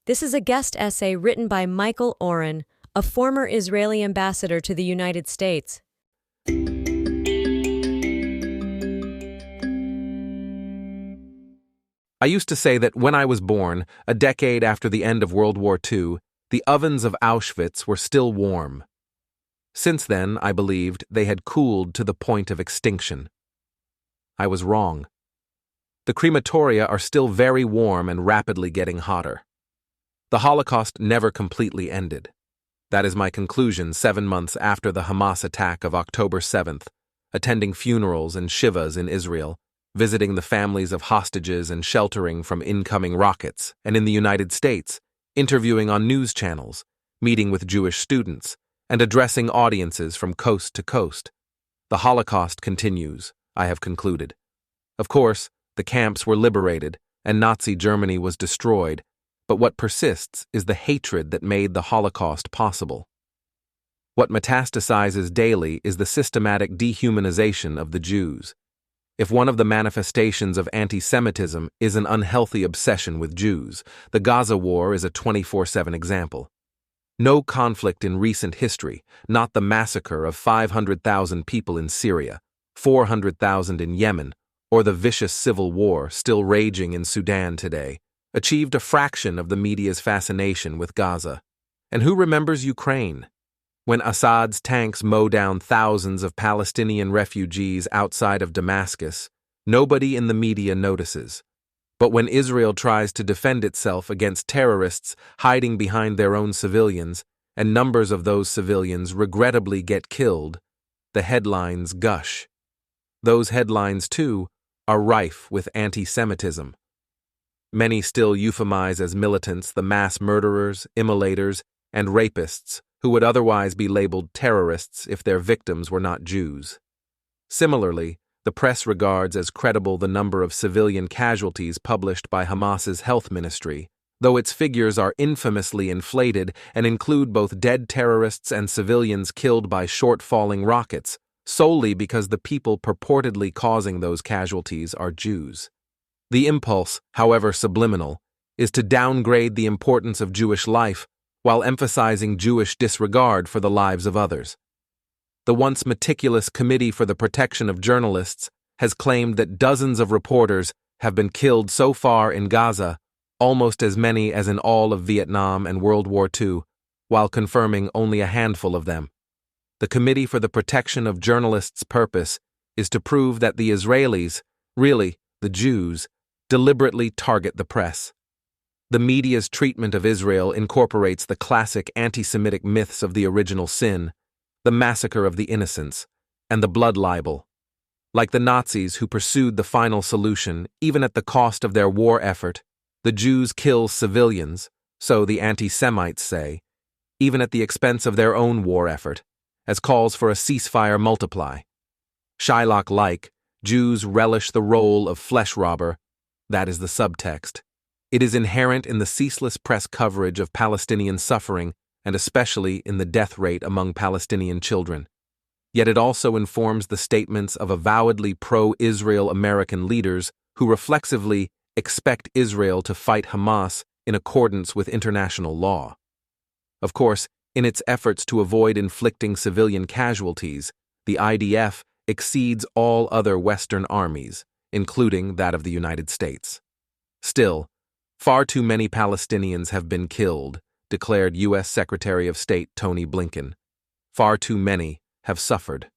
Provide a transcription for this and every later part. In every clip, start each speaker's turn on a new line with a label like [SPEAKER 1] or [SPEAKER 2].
[SPEAKER 1] This is a guest essay written by Michael Oren, a former Israeli ambassador to the United States.
[SPEAKER 2] I used to say that when I was born, a decade after the end of World War II, the ovens of Auschwitz were still warm. Since then, I believed they had cooled to the point of extinction. I was wrong. The crematoria are still very warm and rapidly getting hotter. The Holocaust never completely ended. That is my conclusion 7 months after the Hamas attack of October 7th, attending funerals and shivas in Israel, visiting the families of hostages and sheltering from incoming rockets, and in the United States, interviewing on news channels, meeting with Jewish students, and addressing audiences from coast to coast. The Holocaust continues, I have concluded. Of course, the camps were liberated, and Nazi Germany was destroyed, but what persists is the hatred that made the Holocaust possible. What metastasizes daily is the systematic dehumanization of the Jews. If one of the manifestations of anti-Semitism is an unhealthy obsession with Jews, the Gaza war is a 24/7 example. No conflict in recent history, not the massacre of 500,000 people in Syria, 400,000 in Yemen, or the vicious civil war still raging in Sudan today, achieved a fraction of the media's fascination with Gaza. And who remembers Ukraine? When Assad's tanks mow down thousands of Palestinian refugees outside of Damascus, nobody in the media notices. But when Israel tries to defend itself against terrorists hiding behind their own civilians, and numbers of those civilians regrettably get killed, the headlines gush. Those headlines, too, are rife with anti-Semitism. Many still euphemize as militants the mass murderers, immolators, and rapists who would otherwise be labeled terrorists if their victims were not Jews. Similarly, the press regards as credible the number of civilian casualties published by Hamas's health ministry, though its figures are infamously inflated and include both dead terrorists and civilians killed by short-falling rockets, solely because the people purportedly causing those casualties are Jews. The impulse, however subliminal, is to downgrade the importance of Jewish life while emphasizing Jewish disregard for the lives of others. The once meticulous Committee for the Protection of Journalists has claimed that dozens of reporters have been killed so far in Gaza, almost as many as in all of Vietnam and World War II, while confirming only a handful of them. The Committee for the Protection of Journalists' purpose is to prove that the Israelis, really the Jews, deliberately target the press. The media's treatment of Israel incorporates the classic anti-Semitic myths of the original sin, the massacre of the innocents, and the blood libel. Like the Nazis who pursued the final solution, even at the cost of their war effort, the Jews kill civilians, so the anti-Semites say, even at the expense of their own war effort, as calls for a ceasefire multiply. Shylock-like, Jews relish the role of flesh robber. That is the subtext. It is inherent in the ceaseless press coverage of Palestinian suffering, and especially in the death rate among Palestinian children. Yet it also informs the statements of avowedly pro-Israel American leaders who reflexively expect Israel to fight Hamas in accordance with international law. Of course, in its efforts to avoid inflicting civilian casualties, the IDF exceeds all other Western armies, including that of the United States. Still, far too many Palestinians have been killed, declared U.S. Secretary of State Tony Blinken. Far too many have suffered.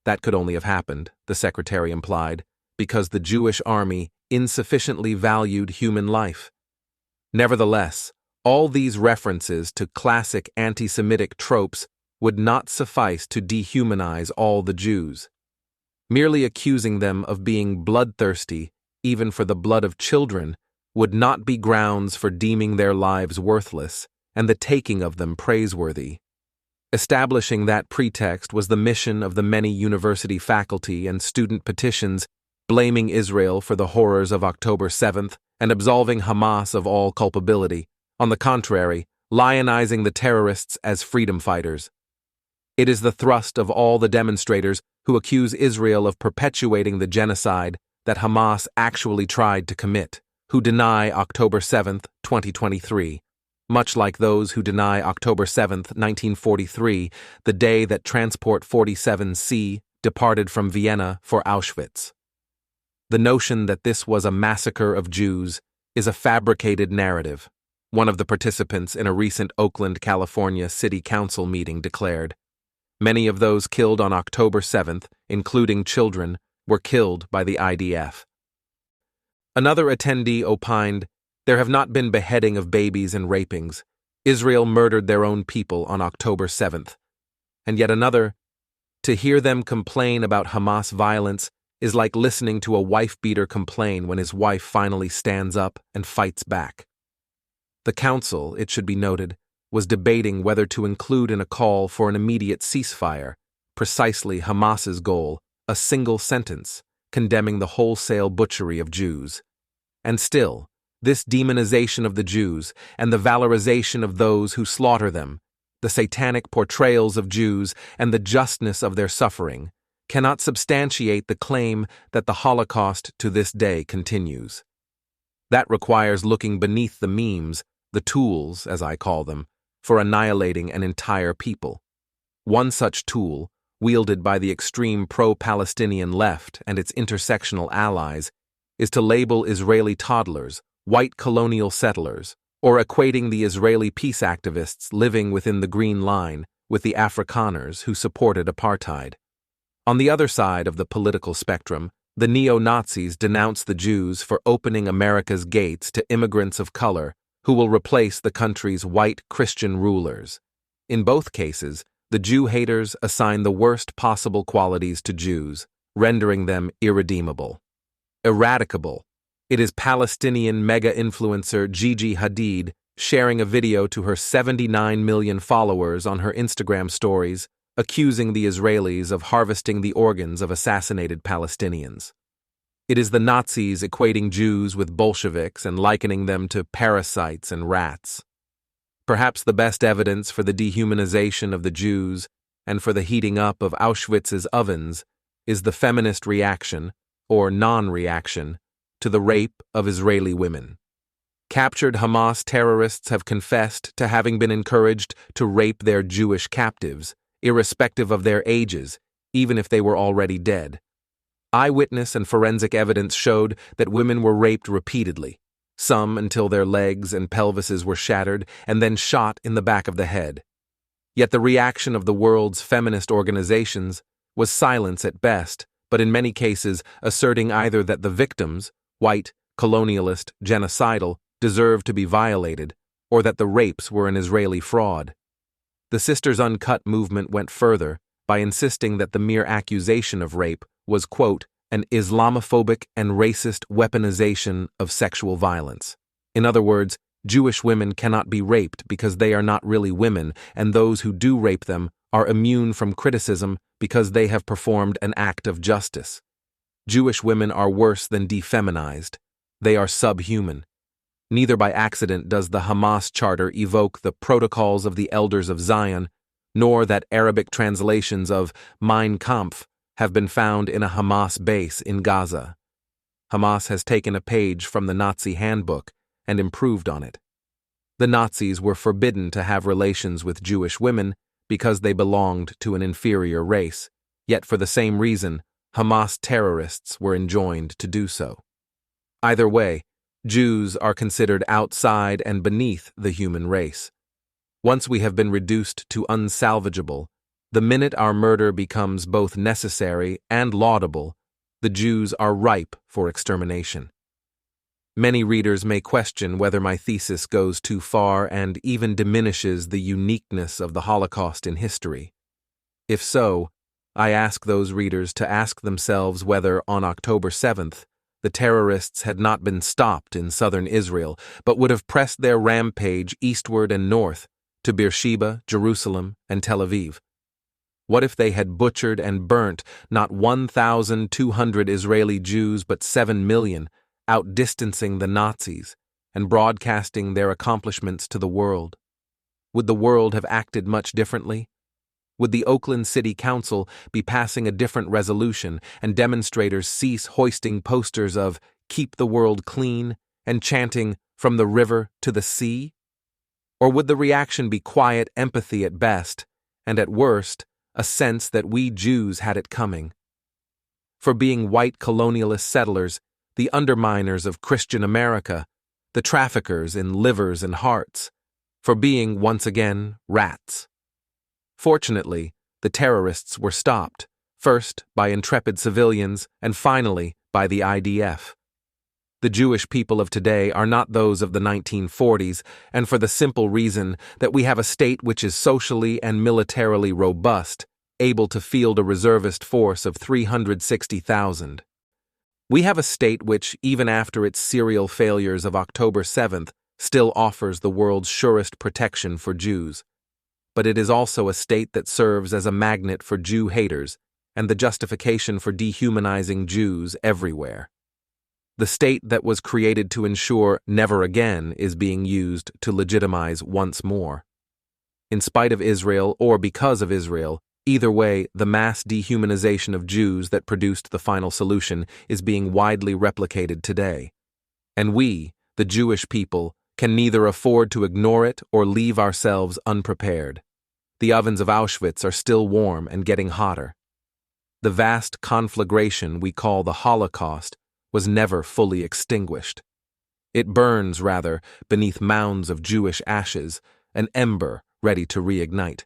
[SPEAKER 2] That could only have happened, the Secretary implied, because the Jewish army insufficiently valued human life. Nevertheless, all these references to classic anti-Semitic tropes would not suffice to dehumanize all the Jews. Merely accusing them of being bloodthirsty, even for the blood of children, would not be grounds for deeming their lives worthless and the taking of them praiseworthy. Establishing that pretext was the mission of the many university faculty and student petitions blaming Israel for the horrors of October 7th and absolving Hamas of all culpability, on the contrary, lionizing the terrorists as freedom fighters. It is the thrust of all the demonstrators who accuse Israel of perpetuating the genocide that Hamas actually tried to commit, who deny October 7, 2023, much like those who deny October 7, 1943, the day that Transport 47C departed from Vienna for Auschwitz. The notion that this was a massacre of Jews is a fabricated narrative, one of the participants in a recent Oakland, California City Council meeting declared. Many of those killed on October 7th, including children, were killed by the IDF. Another attendee opined, "There have not been beheading of babies and rapings. Israel murdered their own people on October 7th. And yet another, "To hear them complain about Hamas violence is like listening to a wife-beater complain when his wife finally stands up and fights back." The council, it should be noted, was debating whether to include in a call for an immediate ceasefire, precisely Hamas's goal, a single sentence, condemning the wholesale butchery of Jews. And still, this demonization of the Jews and the valorization of those who slaughter them, the satanic portrayals of Jews and the justness of their suffering, cannot substantiate the claim that the Holocaust to this day continues. That requires looking beneath the memes, the tools, as I call them, for annihilating an entire people. One such tool, wielded by the extreme pro-Palestinian left and its intersectional allies, is to label Israeli toddlers white colonial settlers, or equating the Israeli peace activists living within the Green Line with the Afrikaners who supported apartheid. On the other side of the political spectrum, the neo-Nazis denounce the Jews for opening America's gates to immigrants of color who will replace the country's white Christian rulers. In both cases, the Jew haters assign the worst possible qualities to Jews, rendering them irredeemable. Eradicable. It is Palestinian mega-influencer Gigi Hadid sharing a video to her 79 million followers on her Instagram stories, accusing the Israelis of harvesting the organs of assassinated Palestinians. It is the Nazis equating Jews with Bolsheviks and likening them to parasites and rats. Perhaps the best evidence for the dehumanization of the Jews and for the heating up of Auschwitz's ovens is the feminist reaction, or non-reaction, to the rape of Israeli women. Captured Hamas terrorists have confessed to having been encouraged to rape their Jewish captives, irrespective of their ages, even if they were already dead. Eyewitness and forensic evidence showed that women were raped repeatedly, some until their legs and pelvises were shattered and then shot in the back of the head. Yet the reaction of the world's feminist organizations was silence at best, but in many cases asserting either that the victims, white, colonialist, genocidal, deserved to be violated, or that the rapes were an Israeli fraud. The Sisters Uncut movement went further by insisting that the mere accusation of rape was, quote, an Islamophobic and racist weaponization of sexual violence. In other words, Jewish women cannot be raped because they are not really women, and those who do rape them are immune from criticism because they have performed an act of justice. Jewish women are worse than defeminized. They are subhuman. Neither by accident does the Hamas charter evoke the protocols of the Elders of Zion, nor that Arabic translations of Mein Kampf have been found in a Hamas base in Gaza. Hamas has taken a page from the Nazi handbook and improved on it. The Nazis were forbidden to have relations with Jewish women because they belonged to an inferior race, yet for the same reason, Hamas terrorists were enjoined to do so. Either way, Jews are considered outside and beneath the human race. Once we have been reduced to unsalvageable, the minute our murder becomes both necessary and laudable, the Jews are ripe for extermination. Many readers may question whether my thesis goes too far and even diminishes the uniqueness of the Holocaust in history. If so, I ask those readers to ask themselves whether, on October 7th, the terrorists had not been stopped in southern Israel, but would have pressed their rampage eastward and north to Beersheba, Jerusalem, and Tel Aviv. What if they had butchered and burnt not 1,200 Israeli Jews but 7 million, outdistancing the Nazis and broadcasting their accomplishments to the world? Would the world have acted much differently? Would the Oakland City Council be passing a different resolution and demonstrators cease hoisting posters of "Keep the World Clean" and chanting, "From the river to the sea"? Or would the reaction be quiet empathy at best, and at worst, a sense that we Jews had it coming? For being white colonialist settlers, the underminers of Christian America, the traffickers in livers and hearts, for being, once again, rats. Fortunately, the terrorists were stopped, first by intrepid civilians and finally by the IDF. The Jewish people of today are not those of the 1940s, and for the simple reason that we have a state which is socially and militarily robust, able to field a reservist force of 360,000. We have a state which, even after its serial failures of October 7th, still offers the world's surest protection for Jews. But it is also a state that serves as a magnet for Jew haters and the justification for dehumanizing Jews everywhere. The state that was created to ensure never again is being used to legitimize once more. In spite of Israel or because of Israel, either way, the mass dehumanization of Jews that produced the final solution is being widely replicated today. And we, the Jewish people, can neither afford to ignore it or leave ourselves unprepared. The ovens of Auschwitz are still warm and getting hotter. The vast conflagration we call the Holocaust was never fully extinguished. It burns, rather, beneath mounds of Jewish ashes, an ember ready to reignite.